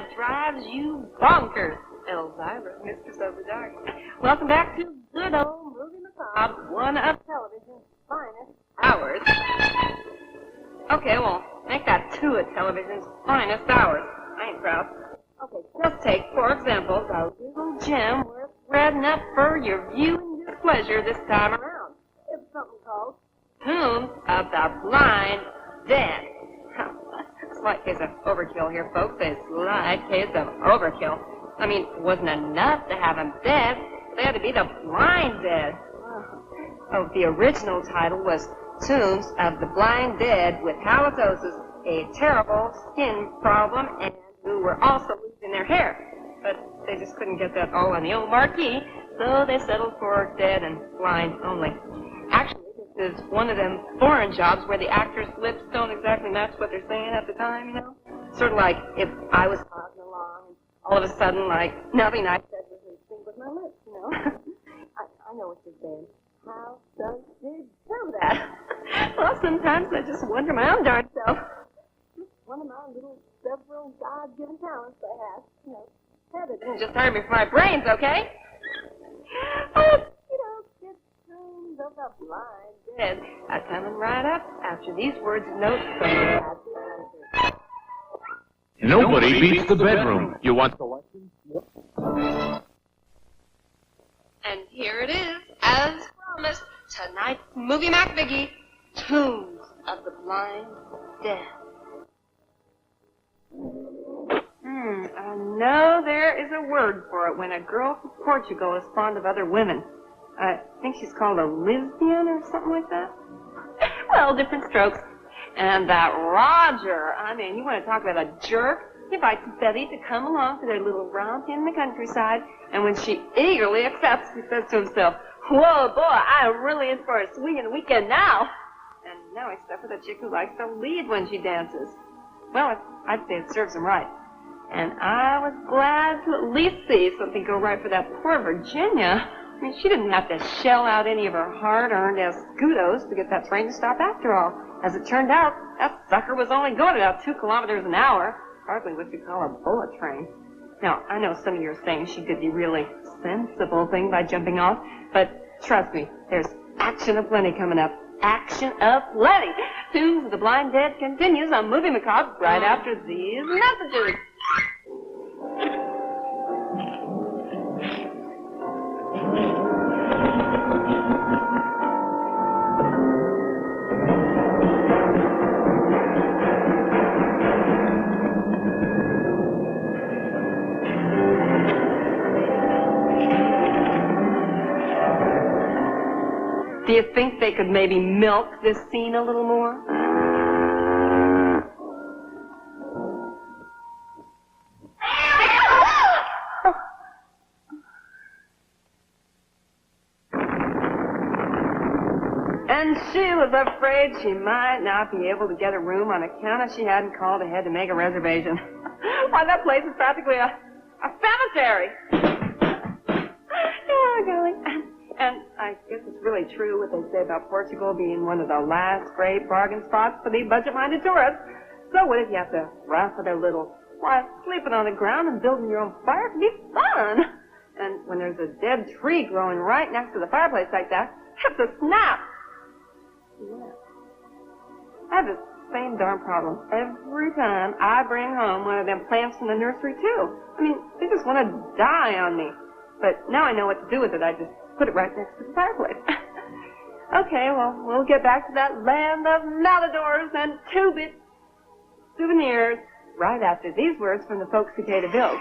that drives you bonkers. Elvira, Mistress of the Dark. Welcome back to good old Movie Macabre, one of television's finest hours. Okay, well, make that two of television's finest hours. I ain't proud. Okay, just take, for example, the little gem worth threading up for your viewing displeasure this time around. It's something called Tombs of the Blind Dead. Slight case of overkill here, folks. A slight case of overkill. I mean, it wasn't enough to have them dead. They had to be the blind dead. Oh, the original title was Tombs of the Blind Dead with Halitosis, a terrible skin problem, and who were also losing their hair. But they just couldn't get that all on the old marquee, so they settled for dead and blind only. Actually, this is one of them foreign jobs where the actors' lips don't exactly match what they're saying at the time, you know? Sort of like if I was talking along, and all of a sudden, like, nothing I said was in sync with my lips, you know? I know what you're saying. How does it do that? Well, sometimes I just wonder my own darn self. Just one of my little several God-given talents I have, you know. Heaven didn't just hurt me for my brains, okay? Oh, you know, it's Tombs of the Blind Dead. Coming right up after these words and notes from the Master. Nobody beats the bedroom. You want the lesson? And here it is, as promised, tonight's Movie Mac Biggie, Tombs of the Blind Dead. I know there is a word for it when a girl from Portugal is fond of other women. I think she's called a lesbian or something like that. Well, different strokes. And that Roger, I mean, you want to talk about a jerk? He invites Betty to come along to their little romp in the countryside, and when she eagerly accepts, he says to himself, "Whoa, boy, I am really in for a swinging weekend now." And now he's stuck with a chick who likes to lead when she dances. Well, I'd say it serves him right. And I was glad to at least see something go right for that poor Virginia. I mean, she didn't have to shell out any of her hard-earned escudos to get that train to stop after all. As it turned out, that sucker was only going about 2 kilometers an hour. Hardly what you'd call a bullet train. Now, I know some of you are saying she did the really sensible thing by jumping off, but trust me, there's action aplenty coming up. Action aplenty! Tombs of the Blind Dead continues on Movie Macabre right after these messages. Do you think they could maybe milk this scene a little more? And she was afraid she might not be able to get a room on account of she hadn't called ahead to make a reservation. Why, that place is practically a cemetery. Oh, golly. And I guess it's really true what they say about Portugal being one of the last great bargain spots for the budget-minded tourists. So what if you have to raffle their little, why, sleeping on the ground and building your own fire can be fun. And when there's a dead tree growing right next to the fireplace like that, it's a snap. Yeah. I have the same darn problem every time I bring home one of them plants from the nursery, too. I mean, they just want to die on me. But now I know what to do with it. I just put it right next to the fireplace. Okay, well, we'll get back to that land of matadors and two-bit souvenirs right after these words from the folks who pay the bills.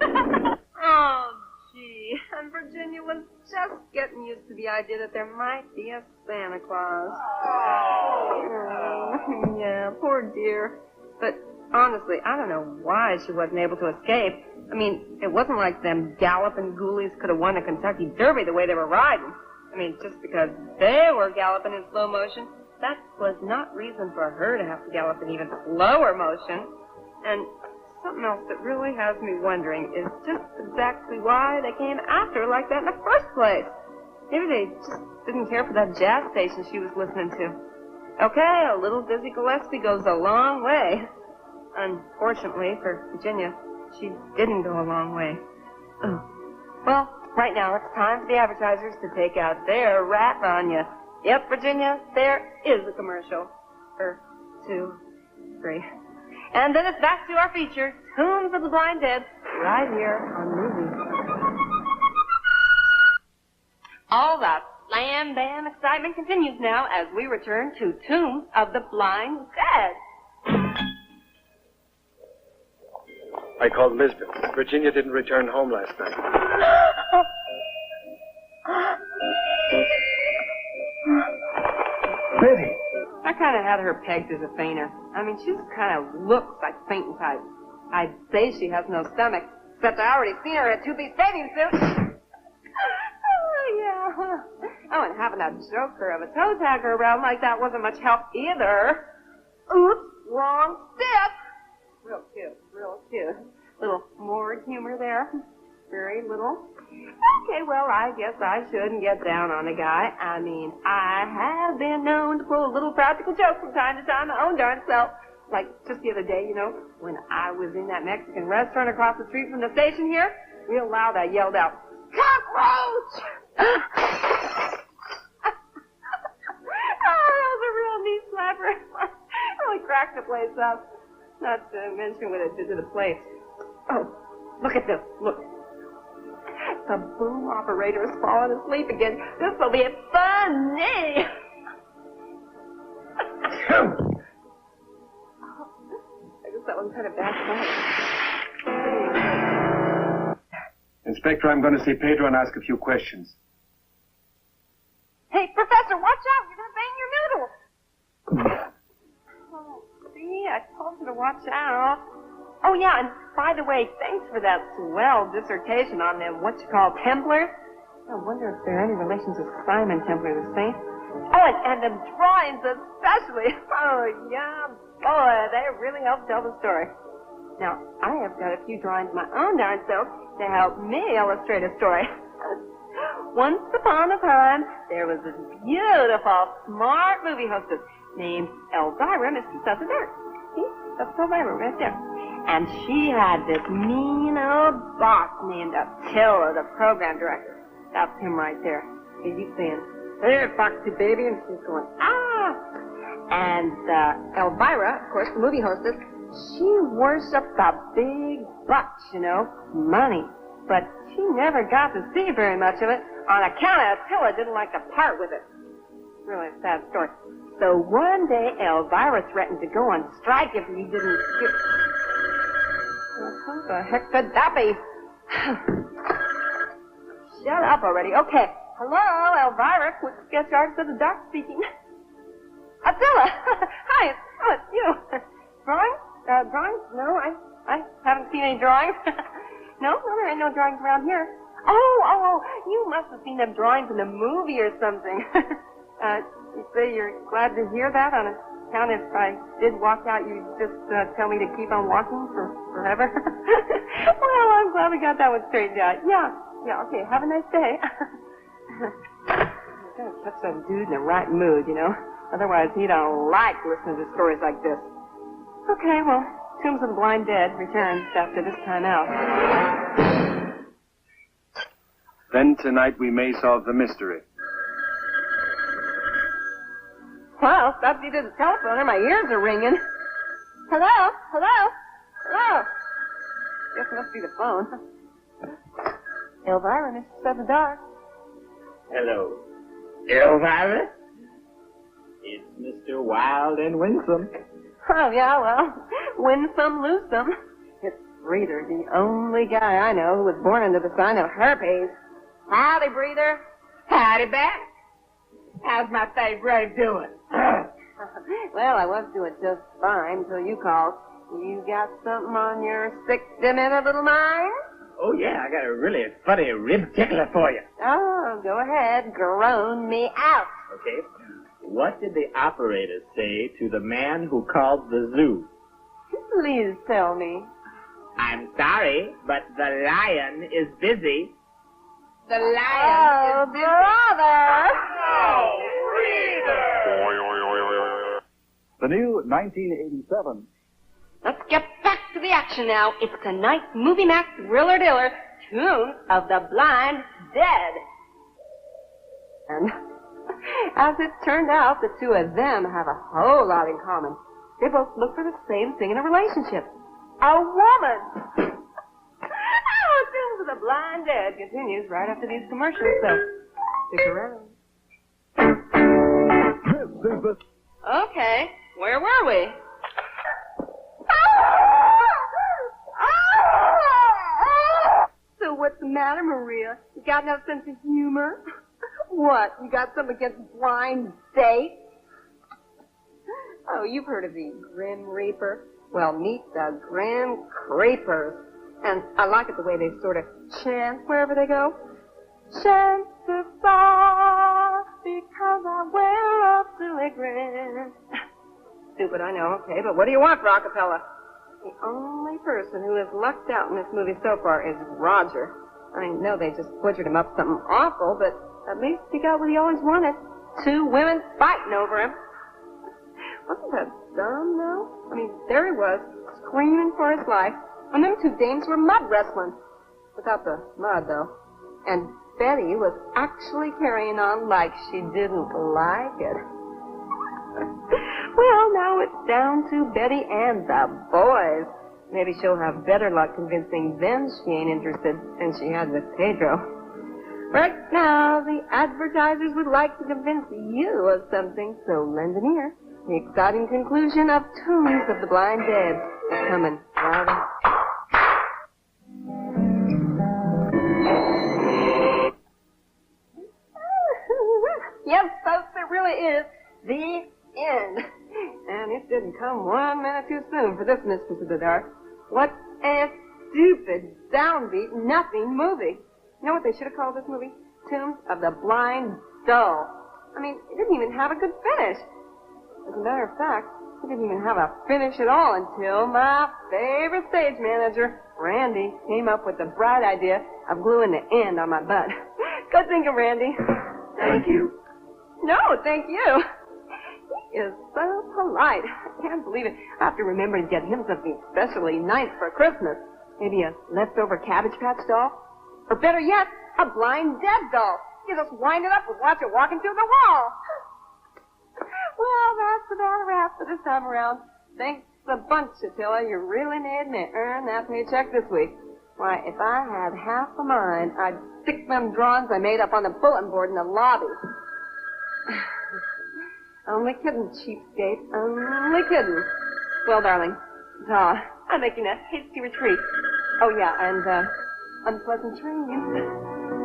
Oh, gee. And Virginia was just getting used to the idea that there might be a Santa Claus. Oh, yeah, poor dear. But honestly, I don't know why she wasn't able to escape. I mean, it wasn't like them galloping ghoulies could have won the Kentucky Derby the way they were riding. I mean, just because they were galloping in slow motion, that was not reason for her to have to gallop in even slower motion. And something else that really has me wondering is just exactly why they came after her like that in the first place. Maybe they just didn't care for that jazz station she was listening to. Okay, a little Dizzy Gillespie goes a long way. Unfortunately for Virginia, she didn't go a long way. Oh. Well, right now it's time for the advertisers to take out their rap on you. Yep, Virginia, there is a commercial. 2, 3. And then it's back to our feature, Tombs of the Blind Dead, right here on Movie. All the slam bam excitement continues now as we return to Tombs of the Blind Dead. I called Lisbon. Virginia didn't return home last night. Betty! I kind of had her pegged as a fainter. I mean, she kind of looks like the fainting type. I'd say she has no stomach, except I already seen her in a two-piece bathing suit. Oh, yeah. Oh, and having a joker of a toe tagger around like that wasn't much help either. Oops, wrong step. Real cute, real cute. Little more humor there. Very little. Okay, well, I guess I shouldn't get down on a guy. I mean, I have been known to pull a little practical joke from time to time, my own darn self. Like just the other day, you know, when I was in that Mexican restaurant across the street from the station here, real loud I yelled out, "Cockroach!" Oh, that was a real knee slapper. Really cracked the place up. Not to mention what it did to the place. Oh, look at this. Look. The boom operator has fallen asleep again. This will be funny. I guess that one kind of backfired. Inspector, I'm going to see Pedro and ask a few questions. Hey, Professor, watch out. You're going to bang your noodle. Oh, see, I told you to watch out. Oh, yeah, and by the way, thanks for that swell dissertation on them Templars. I wonder if they're any relations with Simon Templar, the saint. Oh, and the drawings especially. Oh, yeah, boy, they really help tell the story. Now, I have got a few drawings of my own darn self to help me illustrate a story. Once upon a time, there was this beautiful, smart movie hostess named Elvira, Mistress of the Dark. See? That's Elvira right there. And she had this mean old boss named Attila, the program director. That's him right there. He's saying, "Hey, Foxy baby," and she's going, "Ah!" And Elvira, of course, the movie hostess, she worshipped the big bucks, you know, money. But she never got to see very much of it on account of Attila didn't like to part with it. Really a sad story. So one day, Elvira threatened to go on strike if he didn't get... Who the heck could that be? Shut up already. Okay. Hello, Elvira, quick sketch artist of the dark speaking. Attila! Hi, it's you. Drawings? Drawings? No, I haven't seen any drawings. No, there ain't no drawings around here. Oh, you must have seen them drawings in the movie or something. You say you're glad to hear that on account if I did walk out, you'd just tell me to keep on walking forever? Well, I'm glad we got that one straightened out. Yeah, okay, have a nice day. You gotta catch some dude in the right mood, you know? Otherwise, he don't like listening to stories like this. Okay, well, Tombs of the Blind Dead returns after this time out. Then tonight we may solve the mystery. Well, stop you to the telephone, my ears are ringing. Hello? Guess it must be the phone. Elvira, Mistress of the Dark. Hello. Elvira? It's Mr. Wild and Winsome. Oh, yeah, well, winsome, loosome. It's Breather, the only guy I know who was born under the sign of herpes. Howdy, Breather. Howdy back. How's my favorite doing? Well, I was doing just fine until you called. You got something on your sick, demented little mind? Oh, yeah, I got a really funny rib tickler for you. Oh, go ahead. Groan me out. Okay. What did the operator say to the man who called the zoo? Please tell me. I'm sorry, but the lion is busy. The lion Oh, is busy. brother! Oh, breather! The new 1987 Let's get to the action now. It's tonight's Movie Max Thriller Diller, Tomb of the Blind Dead. And as it turned out, the two of them have a whole lot in common. They both look for the same thing in a relationship. A woman! Tomb of the Blind Dead continues right after these commercials, so stick around. Okay, where were we? So what's the matter, Maria? You got no sense of humor? What, you got something against blind dates? Oh, you've heard of the Grim Reaper? Well, meet the Grim Creepers. And I like it the way they sort of chant wherever they go. Chances are, because I wear a silly grin. Stupid, I know, okay, but what do you want for a cappella? The only person who has lucked out in this movie so far is Roger. I know they just butchered him up something awful, but at least he got what he always wanted. 2 women fighting over him. Wasn't that dumb, though? I mean, there he was, screaming for his life, and them 2 dames were mud wrestling. Without the mud, though. And Betty was actually carrying on like she didn't like it. Well, now it's down to Betty and the boys. Maybe she'll have better luck convincing them she ain't interested than she had with Pedro. Right now, the advertisers would like to convince you of something, so lend an ear. The exciting conclusion of Tombs of the Blind Dead is coming right up. Yes, folks, it really is the end. And it didn't come 1 minute too soon for this Mistress of the Dark. What a stupid, downbeat, nothing movie. You know what they should have called this movie? Tombs of the Blind Dull. I mean, it didn't even have a good finish. As a matter of fact, it didn't even have a finish at all until my favorite stage manager, Randy, came up with the bright idea of gluing the end on my butt. Good thinking, Randy. Thank you. No, thank you. He is so polite. I can't believe it. I have to remember to get him something especially nice for Christmas. Maybe a leftover Cabbage Patch doll. Or better yet, a blind dead doll. You just wind it up and watch it walking through the wall. Well, that's about a wrap for this time around. Thanks a bunch, Attila. You really made me earn that paycheck this week. Why, if I had half a mind, I'd stick them drawings I made up on the bulletin board in the lobby. Only kidding, cheapskate. Only kidding. Well, darling, I'm making a hasty retreat. Oh, yeah, and unpleasant dreams.